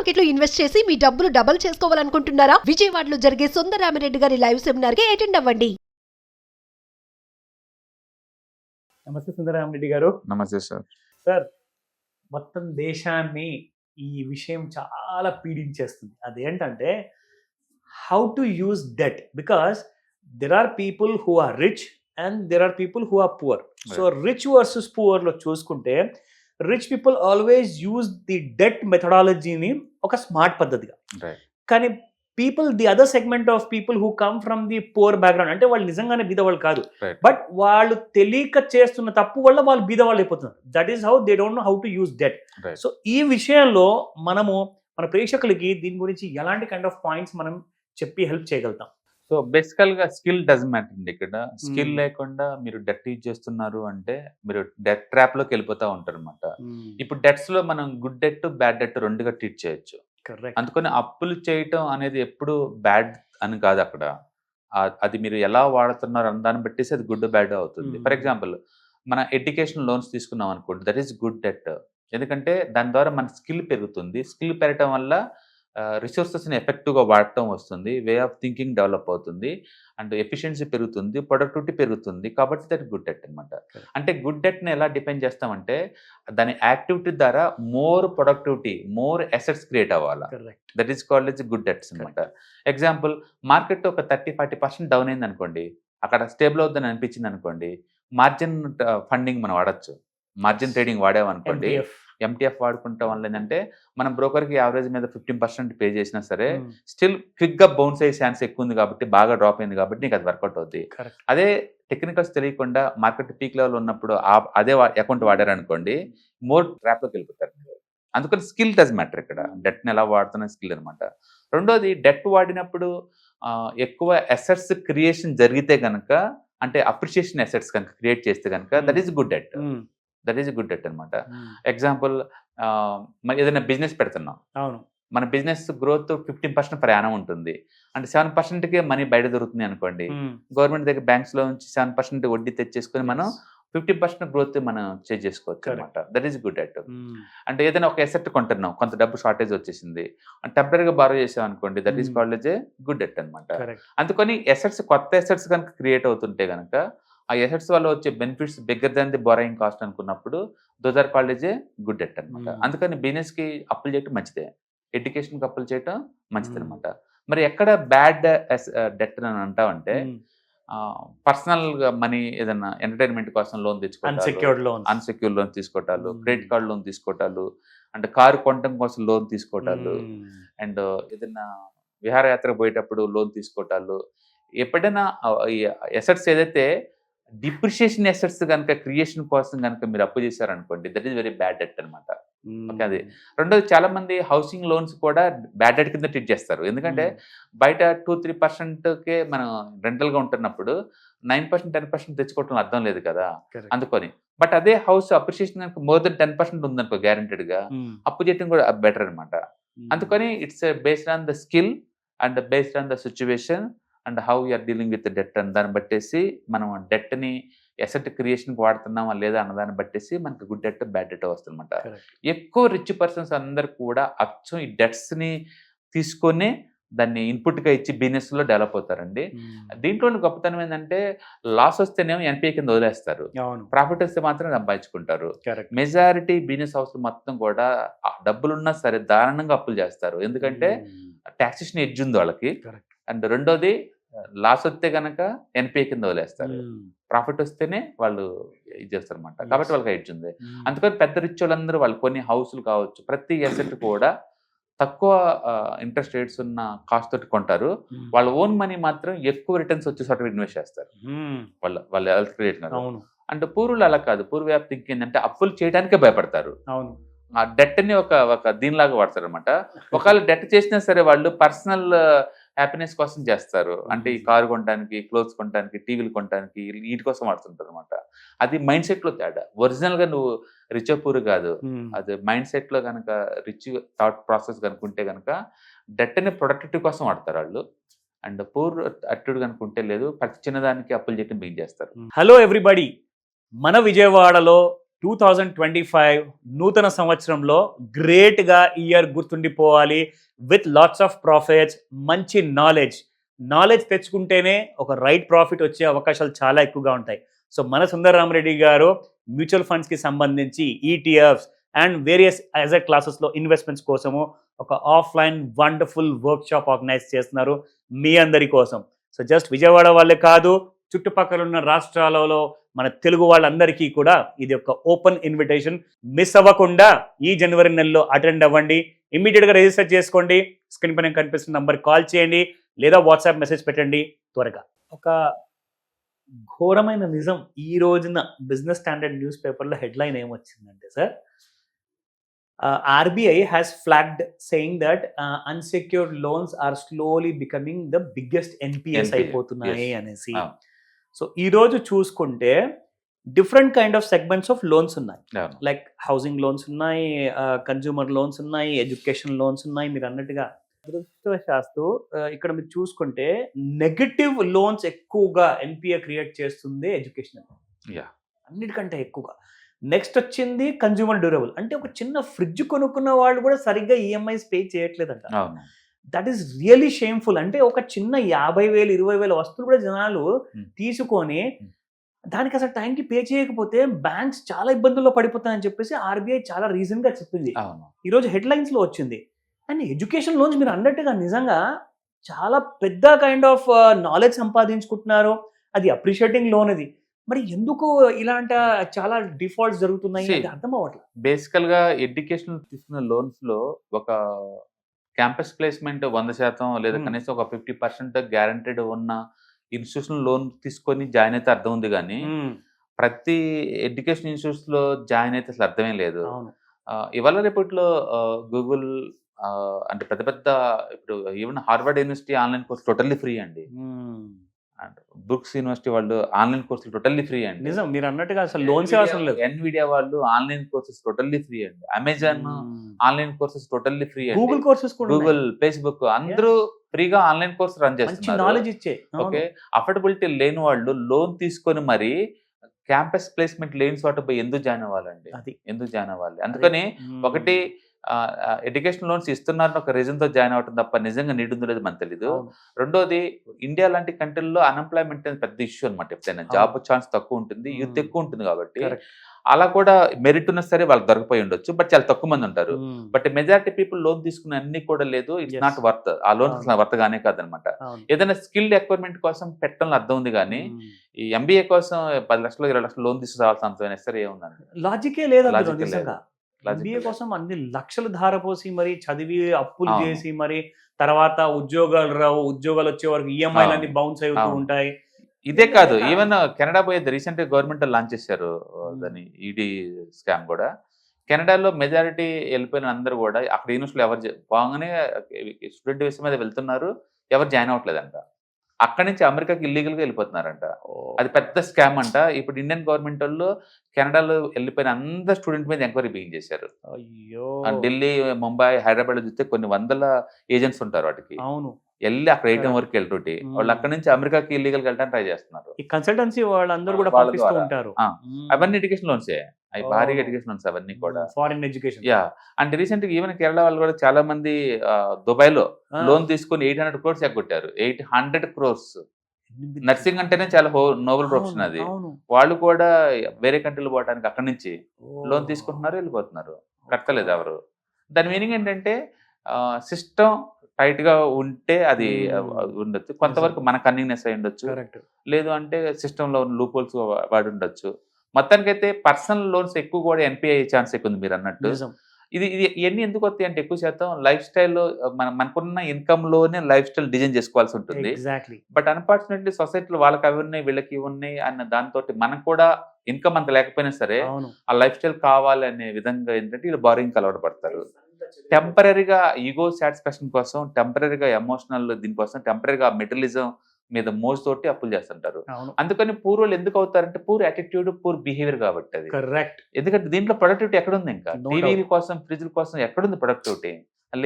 Market లో invest చేసి మీ డబ్బులు డబుల్ చేసుకోవాలనుకుంటున్నారా? విజయవాడలో జరిగే సుందరరామిరెడ్డి గారి లైవ్ సెమినార్ కి అటెండ్ అవ్వండి. నమస్తే సుందరరామిరెడ్డి గారు. నమస్తే సార్. సార్, మొత్తం దేశాన్ని ఈ విషయం చాలా పీడించేస్తుంది. అదేంటంటే how to use debt, because there are people who are rich and there are people who are poor. So rich versus poor లో చూసుకుంటే rich people always use the debt మెథడాలజీని ఒక స్మార్ట్ పద్ధతిగా, కానీ people the other segment of people who come from the poor background, అంటే వాళ్ళు నిజంగానే బీదవాళ్ళు కాదు, బట్ వాళ్ళు తెలియక చేస్తున్న తప్పు వల్ల వాళ్ళు బీదవాళ్ళు అయిపోతున్నారు. That is how they don't know how to use debt. So ఈ విషయంలో మనము మన ప్రేక్షకులకి దీని గురించి ఎలాంటి కైండ్ ఆఫ్ పాయింట్స్ మనం చెప్పి హెల్ప్ చేయగలుగుతాం? సో బేసికల్ గా స్కిల్ డజన్ మ్యాటర్ అండి. ఇక్కడ స్కిల్ లేకుండా మీరు డెట్ యూజ్ చేస్తున్నారు అంటే మీరు డెట్ ట్రాప్ లోకి వెళ్ళిపోతా ఉంటారు అనమాట. ఇప్పుడు డెట్స్ లో మనం గుడ్ డెట్ బ్యాడ్ డెట్ రెండుగా ట్రీట్ చేయొచ్చు. అందుకని అప్పులు చేయటం అనేది ఎప్పుడు బ్యాడ్ అని కాదు. అక్కడ అది మీరు ఎలా వాడుతున్నారు అన్న దాన్ని బట్టేసి అది గుడ్ బ్యాడ్ అవుతుంది. ఫర్ ఎగ్జాంపుల్ మన ఎడ్యుకేషన్ లోన్స్ తీసుకున్నాం అనుకోండి, దట్ ఈస్ గుడ్ డెట్. ఎందుకంటే దాని ద్వారా మన స్కిల్ పెరుగుతుంది. స్కిల్ పెరగటం వల్ల రిసోర్సెస్ని ఎఫెక్టివ్గా వాడటం వస్తుంది, వే ఆఫ్ థింకింగ్ డెవలప్ అవుతుంది, అండ్ ఎఫిషియన్సీ పెరుగుతుంది, ప్రొడక్టివిటీ పెరుగుతుంది. కాబట్టి దట్ గుడ్ డెట్ అనమాట. అంటే గుడ్ డెట్ని ఎలా డిఫైన్ చేస్తామంటే దాని యాక్టివిటీ ద్వారా more productivity, more assets create అవ్వాలి. That is called as good debts అనమాట. ఎగ్జాంపుల్, మార్కెట్ ఒక 30-40% డౌన్ అయింది అనుకోండి, అక్కడ స్టేబుల్ అవుతుందని అనిపించింది అనుకోండి, మార్జిన్ ఫండింగ్ మనం వాడచ్చు. మార్జిన్ ట్రేడింగ్ వాడామనుకోండి, ఎంటీఎఫ్ వాడుకుంటాం వల్ల ఏంటంటే మనం బ్రోకర్కి యావరేజ్ మీద 15% పే చేసినా సరే స్టిల్ క్విక్గా బౌన్స్ అయ్యే ఛాన్స్ ఎక్కువ ఉంది కాబట్టి, బాగా డ్రాప్ అయింది కాబట్టి నీకు అది వర్కౌట్ అవుతుంది. అదే టెక్నికల్స్ తెలియకుండా మార్కెట్ పీక్ లెవెల్ ఉన్నప్పుడు అదే అకౌంట్ వాడారనుకోండి, మోర్ ట్రాప్లోకి వెళ్ళిపోతారు. అందుకని స్కిల్ డస్ మ్యాటర్. ఇక్కడ డెట్ని ఎలా వాడుతున్న స్కిల్ అనమాట. రెండోది, డెట్ వాడినప్పుడు ఎక్కువ అసెట్స్ క్రియేషన్ జరిగితే కనుక, అంటే అప్రిషియేషన్ అసెట్స్ కనుక క్రియేట్ చేస్తే కనుక that is good debt. That is good debt అనమాట. ఎగ్జాంపుల్, మరి ఏదైనా బిజినెస్ పెడుతున్నాం, మన బిజినెస్ గ్రోత్ 15% పర్ యానం ఉంటుంది, అంటే 7%కే మనీ బయట దొరుకుతుంది అనుకోండి, గవర్నమెంట్ దగ్గర బ్యాంక్స్ లో నుంచి 7% వడ్డీ తెచ్చేసుకొని మనం 50% గ్రోత్ మనం చేసుకోవచ్చు అనమాట. That is good debt. అంటే ఏదైనా ఒక ఎసెట్ కొంటున్నాం, కొంత డబ్బు షార్టేజ్ వచ్చేసింది, టెంపరీగా బారో చేసాం అనుకోండి, that is called as a good debt అనమాట. అందుకని ఎసెట్స్, కొత్త ఎసెట్స్ కనుక క్రియేట్ అవుతుంటే కనుక ఆ ఎసెట్స్ వల్ల వచ్చే benefits bigger than the borrowing cost అనుకున్నప్పుడు those are called as a good debt అనమాట. అందుకని బిజినెస్ కి అప్పులు చేయటం మంచిదే, ఎడ్యుకేషన్కి అప్పులు చేయటం మంచిది అనమాట. మరి ఎక్కడ బ్యాడ్ డెట్ అని అంటామంటే, పర్సనల్ గా మనీ ఏదైనా ఎంటర్టైన్మెంట్ కోసం లోన్ తెచ్చుకోవటాలు, అన్సెక్యూర్డ్ లోన్ తీసుకోవటాలు, క్రెడిట్ కార్డ్ లోన్ తీసుకోవటాలు, అంటే కారు కొనడం కోసం లోన్ తీసుకోవటాలు, అండ్ ఏదైనా విహారయాత్ర పోయేటప్పుడు లోన్ తీసుకోవటాలు. ఎప్పుడైనా ఎసెట్స్ ఏదైతే డిప్రిషియేషన్ ఎసెట్స్ కనుక క్రియేషన్ కోసం కనుక మీరు అప్పు చేశారనుకోండి, that is very bad debt అనమాట. ఓకే, అది. రెండోది, చాలా మంది హౌసింగ్ లోన్స్ కూడా బ్యాడ్ డెట్ కింద ట్రీట్ చేస్తారు. ఎందుకంటే బయట 2-3%కే మనం రెంటల్గా ఉంటున్నప్పుడు 9%, 10% తెచ్చుకోవటం అర్థం లేదు కదా, అందుకొని. బట్ అదే హౌస్ అప్రిషియేషన్ కనుక మోర్ దెన్ 10% ఉందనుకో గ్యారెంటెడ్ గా, అప్పు చేయడం కూడా బెటర్ అనమాట. అందుకని it's based on the skill and based on the situation and how you're dealing with debt అని దాన్ని బట్టేసి మనం డెట్ని ఎసెట్ క్రియేషన్కి వాడుతున్నామా లేదా అన్నదాన్ని బట్టేసి మనకి గుడ్ డెట్ బ్యాడ్ డెట్ వస్తుందన్నమాట. ఎక్కువ రిచ్ పర్సన్స్ అందరు కూడా అచ్చం ఈ డెట్స్ని తీసుకొని దాన్ని ఇన్పుట్గా ఇచ్చి బిజినెస్లో డెవలప్ అవుతారండి. దీంట్లో గొప్పతనం ఏంటంటే లాస్ వస్తేనేమో ఎన్పిఏ కింద వదిలేస్తారు, ప్రాఫిట్ వస్తే మాత్రం సంపాదించుకుంటారు. మెజారిటీ బిజినెస్ హౌస్ మొత్తం కూడా డబ్బులున్నా సరే దారుణంగా అప్పులు చేస్తారు, ఎందుకంటే టాక్సేషన్ ఎడ్జ్ ఉంది వాళ్ళకి. అండ్ రెండోది, లాస్ వస్తే కనుక ఎన్పిఏ కింద వదిలేస్తారు, ప్రాఫిట్ వస్తేనే వాళ్ళు ఇది చేస్తారు అనమాట. కాబట్టి వాళ్ళకి ఎడ్జ్ ఉంది. అందుకని పెద్ద రిచ్ వాళ్ళందరూ వాళ్ళు కొన్ని హౌస్లు కావచ్చు, ప్రతి అసెట్ కూడా తక్కువ ఇంట్రెస్ట్ రేట్స్ ఉన్న కాస్ట్ తోటి కొంటారు. వాళ్ళ ఓన్ మనీ మాత్రం ఎక్కువ రిటర్న్స్ వచ్చే చోట ఇన్వెస్ట్ చేస్తారు, వాళ్ళ హెల్త్ క్రియేట్. అంటే పూర్వులు అలా కాదు. పూర్వ వ్యాప్తి థింకింగ్ ఏంటంటే అప్పులు చేయడానికే భయపడతారు, ఆ డెట్ని ఒక దీనిలాగా వాడతారు అనమాట. ఒకవేళ డెట్ చేసినా సరే వాళ్ళు పర్సనల్ హ్యాపీనెస్ కోసం చేస్తారు, అంటే ఈ కారు కొనడానికి, క్లోత్స్ కొనడానికి, టీవీలు కొనడానికి, వీటి కోసం వాడుతుంటారు అనమాట. అది మైండ్ సెట్ లో తేడా. ఒరిజినల్ గా నువ్వు రిచ్ పూర్ కాదు, అది మైండ్ సెట్ లో కనుక రిచ్ థాట్ ప్రాసెస్ కనుకుంటే కనుక డెట్ని ప్రొడక్టివిటీ కోసం వాడతారు వాళ్ళు. అండ్ పూర్ అట్యూడ్ కనుకుంటే లేదు, ప్రతి చిన్నదానికి అప్పులు చేయడం బిగిన్ చేస్తారు. హలో ఎవ్రీబడి, మన విజయవాడలో 2025 నూతన సంవత్సరంలో గ్రేట్గా ఇయర్ గుర్తుండిపోవాలి విత్ లాట్స్ ఆఫ్ ప్రాఫిట్స్, మంచి నాలెడ్జ్ తెచ్చుకుంటేనే ఒక రైట్ ప్రాఫిట్ వచ్చే అవకాశాలు చాలా ఎక్కువగా ఉంటాయి. సో మన సుందర రామరెడ్డి గారు మ్యూచువల్ ఫండ్స్కి సంబంధించి ఈటీఎఫ్స్ అండ్ వేరియస్ అసెట్ క్లాసెస్లో ఇన్వెస్ట్మెంట్స్ కోసము ఒక offline wonderful workshop organise చేస్తున్నారు మీ అందరి కోసం. సో జస్ట్ విజయవాడ వాళ్ళే కాదు, చుట్టుపక్కల ఉన్న రాష్ట్రాలలో మన తెలుగు వాళ్ళందరికీ కూడా ఇది ఒక ఓపెన్ ఇన్విటేషన్. మిస్ అవ్వకుండా ఈ జనవరి నెలలో అటెండ్ అవ్వండి. ఇమ్మీడియట్గా రిజిస్టర్ చేసుకోండి. స్క్రీన్ పైన కనిపిస్తున్న నంబర్ కాల్ చేయండి లేదా వాట్సాప్ మెసేజ్ పెట్టండి త్వరగా. ఒక ఘోరమైన నిజం ఈ రోజున బిజినెస్ స్టాండర్డ్ న్యూస్ పేపర్లో హెడ్లైన్ ఏమొచ్చిందంటే sir, RBI has flagged saying that unsecured loans are slowly becoming the biggest NPS అయిపోతున్నాయి అనేసి. సో ఈ రోజు చూసుకుంటే different kind of segments of loans ఉన్నాయి. లైక్ హౌసింగ్ లోన్స్ ఉన్నాయి, కన్జ్యూమర్ లోన్స్ ఉన్నాయి, ఎడ్యుకేషన్ లోన్స్ ఉన్నాయి. మీరు అన్నట్టుగా దురదృష్టవశాత్తు ఇక్కడ మీరు చూసుకుంటే నెగటివ్ లోన్స్ ఎక్కువగా ఎన్పిఏ క్రియేట్ చేస్తుంది ఎడ్యుకేషన్ అన్నిటికంటే ఎక్కువగా. నెక్స్ట్ వచ్చింది కన్జ్యూమర్ డ్యూరబుల్, అంటే ఒక చిన్న ఫ్రిడ్జ్ కొనుక్కున్న వాళ్ళు కూడా సరిగ్గా ఈఎంఐస్ పే చేయట్లేదంట. That is really shameful. అంటే ఒక చిన్న 50,000 20,000 వస్తువులు కూడా జనాలు తీసుకొని దానికి అసలు టైంకి పే చేయకపోతే బ్యాంక్స్ చాలా ఇబ్బందుల్లో పడిపోతాయని చెప్పేసి ఆర్బీఐ చాలా రీజన్ గా చెప్పింది. ఈరోజు హెడ్లైన్స్ లో వచ్చింది. అండ్ ఎడ్యుకేషన్ లోన్స్ మీరు అన్నట్టుగా నిజంగా చాలా పెద్ద కైండ్ ఆఫ్ నాలెడ్జ్ సంపాదించుకుంటున్నారు. అది అప్రిషియేటింగ్ లోన్. అది మరి ఎందుకు ఇలాంటి చాలా డిఫాల్ట్స్ జరుగుతున్నాయి అర్థం అవ్వట్లేదు. బేసికల్ గా ఎడ్యుకేషన్ తీసుకున్న లోన్స్ లో ఒక క్యాంపస్ ప్లేస్మెంట్ 100% లేదా కనీసం ఒక 50% గ్యారంటీడ్ ఉన్న ఇన్స్టిట్యూషన్ లోన్ తీసుకొని జాయిన్ అయితే అర్థం ఉంది, కానీ ప్రతి ఎడ్యుకేషన్ ఇన్స్టిట్యూట్స్ లో జాయిన్ అయితే అసలు అర్థమే లేదు. ఇవాళ రేపట్లో గూగుల్ అంటే పెద్ద పెద్ద ఇప్పుడు even Harvard university online course totally free అండి. అండ్ బ్రూక్స్ యూనివర్సిటీ వాళ్ళు ఆన్లైన్ కోర్సులు టోటల్లీ ఫ్రీ అండి. నిజం మీరు అన్నట్టుగా అసలు లోన్స్ అవసరం లేదు. ఎన్విడియా వాళ్ళు ఆన్లైన్ కోర్సెస్ టోటల్లీ ఫ్రీ అండి. Amazon online courses totally free అండి. గూగుల్ కోర్సెస్, గూగుల్, ఫేస్బుక్ అందరూ ఫ్రీగా ఆన్లైన్ కోర్స్ రన్ చేస్తున్నారు. నాలెడ్జ్ ఇచ్చే. ఓకే, అఫోర్డబిలిటీ లేని వాళ్ళు లోన్ తీసుకొని మరి క్యాంపస్ ప్లేస్మెంట్ లేని చోట పోయి ఎందుకు జాయిన్ అవ్వాలండి? ఎందుకు జాయిన్ అవ్వాలి? అందుకని ఒకటి ఎడ్యుకేషన్ లోన్స్ ఇస్తున్నారని ఒక రీజన్ తో జాయిన్ అవటం తప్ప నిజంగా నీడ్ ఉందో లేదు మనకు తెలీదు. రెండోది, ఇండియా లాంటి కంట్రీల్లో అన్ఎంప్లాయ్మెంట్ అనేది పెద్ద ఇష్యూ అనమాట. ఎప్పుడైనా జాబ్ ఛాన్స్ తక్కువ ఉంటుంది, యూత్ ఎక్కువ ఉంటుంది కాబట్టి అలా కూడా మెరిట్ ఉన్నా సరే వాళ్ళకి దొరకపోయి ఉండొచ్చు, బట్ చాలా తక్కువ మంది ఉంటారు. బట్ మెజారిటీ పీపుల్ లోన్ తీసుకునే అన్ని కూడా లేదు, ఇట్స్ నాట్ వర్త్. ఆ లోన్ వర్త్ గానే కాదనమాట. ఏదైనా స్కిల్డ్ ఎక్వైర్మెంట్ కోసం పెట్టడం అర్థం ఉంది, కానీ ఈ ఎంబీఏ కోసం 10 లక్షలు 20 లక్షలు లోన్ తీసుకురావాల్సిన సరే ఏముందండి? లాజికే లేదు. ఎంబీఏ కోసం అన్ని లక్షలు ధారపోసి మరి చదివి అప్పులు చేసి మరి తర్వాత ఉద్యోగాలు రావు, ఉద్యోగాలు వచ్చే వరకు ఈఎంఐలు అన్ని బౌన్స్ అవుతూ ఉంటాయి. ఇదే కాదు, ఈవెన్ కెనడా పోయేది రీసెంట్ గా గవర్నమెంట్ లాంచ్ చేశారు దాన్ని, ఈడీ స్కామ్ కూడా. కెనడాలో మెజారిటీ వెళ్ళిపోయిన అందరూ కూడా అక్కడ యూనివర్సిటీలో ఎవరు బాగానే స్టూడెంట్ వీసా మీద వెళ్తున్నారు, ఎవరు జాయిన్ అవ్వట్లేదంట. అక్కడి నుంచి అమెరికాకి ఇల్లీగల్ గా వెళ్ళిపోతున్నారంట. అది పెద్ద స్కామ్ అంట. ఇప్పుడు ఇండియన్ గవర్నమెంట్ వాళ్ళు కెనడాలో వెళ్ళిపోయిన అందరు స్టూడెంట్ మీద ఎంక్వైరీ బిగిన్ చేశారు. ఢిల్లీ, ముంబై, హైదరాబాద్ లో చూస్తే కొన్ని వందల ఏజెంట్స్ ఉంటారు వాటికి. అవును, వెళ్ళి అక్కడ ఏటీఎం వరకు వెళ్తుంటే వాళ్ళు అక్కడ నుంచి అమెరికాకి ఇల్లీగల్ వెళ్ళడానికి ట్రై చేస్తున్నారు. ఈ కన్సల్టెన్సీ వాళ్ళందరూ కూడా పంపిస్తూ ఉంటారు. అవన్నీ ఎడ్యుకేషన్ లోన్సే, అవి భారీగా ఎడ్యుకేషన్ లోన్స్ అవన్నీ కూడా, ఫారిన్ ఎడ్యుకేషన్. అంటే రీసెంట్ గా ఈవెన్ కేరళ వాళ్ళు కూడా చాలా మంది దుబాయ్ లో లోన్ తీసుకుని 800 crores ఎగ్గొట్టారు. 800 crores. నర్సింగ్ అంటేనే చాలా నోబెల్ ప్రొఫెషన్ అది. వాళ్ళు కూడా వేరే కంట్రీలు పోవడానికి అక్కడి నుంచి లోన్ తీసుకుంటున్నారు, వెళ్ళిపోతున్నారు, కట్టలేదు ఎవరు. దాని మీనింగ్ ఏంటంటే సిస్టమ్ టైట్ గా ఉంటే అది ఉండొచ్చు, కొంతవరకు మన కన్వీనియన్స్ అయి ఉండొచ్చు, లేదు అంటే సిస్టమ్ లో లూప్ హోల్స్ వాడి ఉండొచ్చు. మొత్తానికైతే పర్సనల్ లోన్స్ ఎక్కువ కూడా ఎన్పిఐ ఛాన్స్ ఎక్కువ ఉంది మీరు అన్నట్టు. ఇది ఇవన్నీ ఎందుకు వస్తాయి అంటే ఎక్కువ శాతం లైఫ్ స్టైల్లో మనకున్న ఇన్కమ్ లోనే లైఫ్ స్టైల్ డిజైన్ చేసుకోవాల్సి ఉంటుంది. బట్ అన్ఫార్చునేట్లీ సొసైటీలో వాళ్ళకి అవి ఉన్నాయి, వీళ్ళకి ఇవి ఉన్నాయి అన్న దాంతో మనకు కూడా ఇన్కమ్ అంత లేకపోయినా సరే ఆ లైఫ్ స్టైల్ కావాలనే విధంగా ఏంటంటే వీళ్ళు బారోయింగ్ అలవాటు పడతారు. టెంపరీగా ఈగో సాటిస్ఫాక్షన్ కోసం, టెంపరీగా ఎమోషనల్ దీనికోసం, టెంపరీగా మెటీరియలిజం మీద మోజుతోటి అప్పులు చేస్తుంటారు. అందుకని పూర్ వాళ్ళు ఎందుకు అవుతారంటే పూర్ యాటిట్యూడ్, పూర్ బిహేవియర్ కాబట్టి. అది కరెక్ట్. ఎందుకంటే దీంట్లో ప్రొడక్టివిటీ ఎక్కడుంది? ఇంకా టీవీ కోసం, ఫ్రిడ్జ్ కోసం ఎక్కడుంది ప్రొడక్టివిటీ?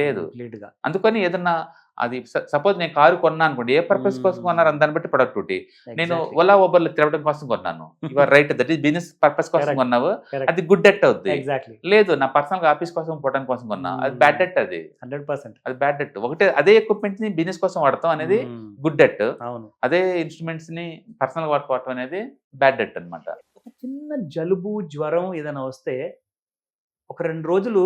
లేదు. కంప్లీట్ గా. అందుకని ఏదన్నా అది సపోజ్ నేను కారు కొన్నా అనుకోండి, ఏ పర్పస్ కోసం కొన్నారు దాన్ని బట్టి ప్రొడక్టివిటీ. నేను ఓలా ఊబర్లు తిరగడం కోసం కొన్నాను, your right, that is business purpose కోసం Correct. కొన్నావు, Correct. అది గుడ్ డెట్ అవుద్ది. ఎగ్జాక్ట్లీ లేదు నా పర్సనల్ ఆఫీస్ కోసం పోవడం కోసం కొన్నా, అది బ్యాడ్ డెట్. అది 100%. అది బ్యాడ్ డెట్. ఒకటే అదే ఎక్విప్మెంట్స్ ని బిజినెస్ కోసం వాడతాం అనేది గుడ్ డెట్, అవును. అదే ఇన్స్ట్రుమెంట్స్ ని పర్సనల్ వాడుకోవటం అనేది బ్యాడ్ డెట్ అనమాట. ఒక చిన్న జలుబు జ్వరం ఏదైనా వస్తే ఒక 2 రోజులు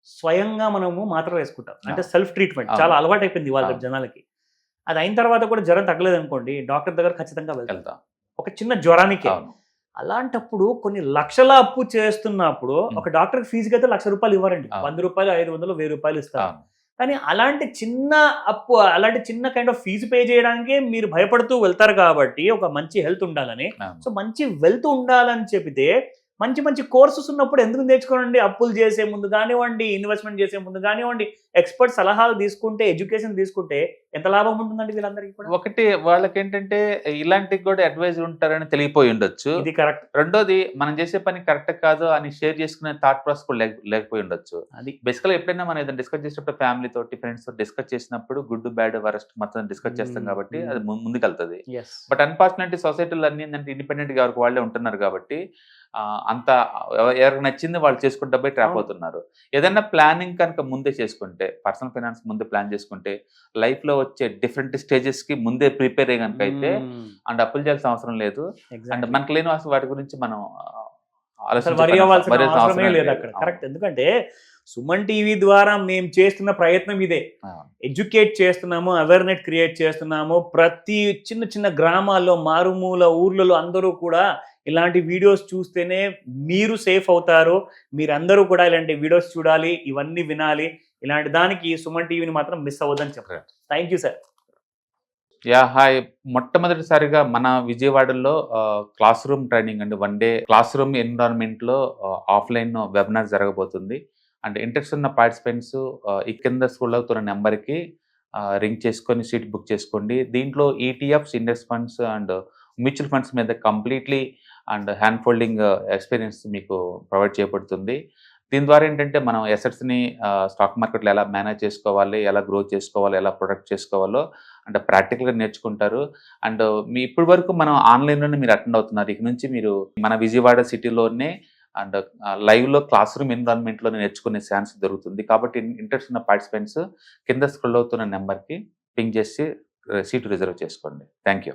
స్వయంగా మనము మాత్రలు వేసుకుంటాం, అంటే సెల్ఫ్ ట్రీట్మెంట్ చాలా అలవాటు అయిపోయింది వాళ్ళ జనాలకి. అది అయిన తర్వాత కూడా జ్వరం తగ్గలేదు అనుకోండి, డాక్టర్ దగ్గర ఖచ్చితంగా వెళ్తాం ఒక చిన్న జ్వరానికి. అలాంటప్పుడు కొన్ని లక్షల అప్పు చేస్తున్నప్పుడు ఒక డాక్టర్ ఫీజుకి అయితే ₹1,00,000 ఇవ్వరండి, 100 రూపాయలు, 500, 1000 రూపాయలు ఇస్తారు. కానీ అలాంటి చిన్న అప్పు, అలాంటి చిన్న కైండ్ ఆఫ్ ఫీజు పే చేయడానికి మీరు భయపడుతూ వెళ్తారు కాబట్టి, ఒక మంచి హెల్త్ ఉండాలని. సో మంచి వెల్త్ ఉండాలని చెప్పితే మంచి మంచి కోర్సెస్ ఉన్నప్పుడు ఎందుకు నేర్చుకోనండి? అప్పులు చేసే ముందు కానివ్వండి, ఇన్వెస్ట్మెంట్ చేసే ముందు కానివ్వండి, ఎక్స్పర్ట్ సలహాలు తీసుకుంటే, ఎడ్యుకేషన్ తీసుకుంటే ఎంత లాభం ఉంటుందండి వీళ్ళందరికీ కూడా. ఒకటి వాళ్ళకి ఏంటంటే ఇలాంటి కూడా అడ్వైజర్ ఉంటారని తెలియపోయి ఉండొచ్చు, ఇది కరెక్ట్. రెండోది మనం చేసే పని కరెక్ట్ కాదు అని షేర్ చేసుకునే థాట్ ప్రాసెస్ కూడా లేకపోయి ఉండొచ్చు. అది బేసికల్ ఎప్పుడైనా మనం ఏదైనా డిస్కస్ చేసినప్పుడు ఫ్యామిలీ తోటి, ఫ్రెండ్స్ తోటి డిస్కస్ చేసినప్పుడు గుడ్ బ్యాడ్ వరస్ట్ మొత్తం డిస్కస్ చేస్తాం కాబట్టి అది ముందుకెళ్తుంది. బట్ అన్ఫార్చునేట్లీ సొసైటీలో అన్ని ఏంటంటే ఇండిపెండెంట్ గా వాళ్ళే ఉంటున్నారు కాబట్టి అంత ఎవరికి నచ్చింది వాళ్ళు చేసుకుంటే పోయి ట్రాప్ అవుతున్నారు. ఏదైనా ప్లానింగ్ కనుక ముందే చేసుకుంటే, పర్సనల్ ఫైనాన్స్ ముందే ప్లాన్ చేసుకుంటే, లైఫ్ లో వచ్చే డిఫరెంట్ స్టేజెస్ కి ముందే ప్రిపేర్ అయ్యి కనుక అయితే అండ్ అప్పులు చేయాల్సిన అవసరం లేదు. అండ్ మనకు లేని వాటి గురించి మనం అవసరమే లేదు అక్కడ. కరెక్ట్. ఎందుకంటే సుమన్ టీవీ ద్వారా మేము చేస్తున్న ప్రయత్నం ఇదే, ఎడ్యుకేట్ చేస్తున్నాము, అవేర్నెస్ క్రియేట్ చేస్తున్నాము. ప్రతి చిన్న చిన్న గ్రామాల్లో, మారుమూల ఊర్లలో అందరూ కూడా ఇలాంటి వీడియోస్ చూస్తేనే మీరు సేఫ్ అవుతారు. మీరందరూ కూడా ఇలాంటి వీడియోస్ చూడాలి, ఇవన్నీ వినాలి. ఇలాంటి దానికి సుమన్ టీవీని మాత్రం మిస్ అవ్వదని చెప్పారు. Thank you sir. హాయ్. మొట్టమొదటిసారిగా మన విజయవాడలో క్లాస్ రూమ్ ట్రైనింగ్ అండి, 1 డే క్లాస్ రూమ్ ఎన్విరాన్మెంట్ లో ఆఫ్లైన్ వెబినార్ జరగబోతుంది. అండ్ ఇంట్రెస్ట్ ఉన్న పార్టిసిపెంట్స్ ఈ కింద స్క్రోల్ అవుతున్న నెంబర్కి రింగ్ చేసుకొని సీట్ బుక్ చేసుకోండి. దీంట్లో ETFs, index funds and mutual funds మీద completely and hand folding experience మీకు ప్రొవైడ్ చేయబడుతుంది. దీని ద్వారా ఏంటంటే మనం ఎసెట్స్ని స్టాక్ మార్కెట్లో ఎలా మేనేజ్ చేసుకోవాలి, ఎలా గ్రో చేసుకోవాలి, ఎలా ప్రొడక్ట్ చేసుకోవాలో అంటే ప్రాక్టికల్గా నేర్చుకుంటారు. అండ్ మీ ఇప్పటి వరకు మనం ఆన్లైన్లోనే మీరు అటెండ్ అవుతున్నారు. ఇక నుంచి మీరు మన విజయవాడ సిటీలోనే అండ్ లైవ్లో క్లాస్ రూమ్ ఎన్విరాన్మెంట్లో నేర్చుకునే ఛాన్స్ దొరుకుతుంది. కాబట్టి ఇంట్రెస్ట్ ఉన్న పార్టిసిపెంట్స్ కింద స్క్రోల్ అవుతున్న నెంబర్కి పింగ్ చేసి సీటు రిజర్వ్ చేసుకోండి. Thank you.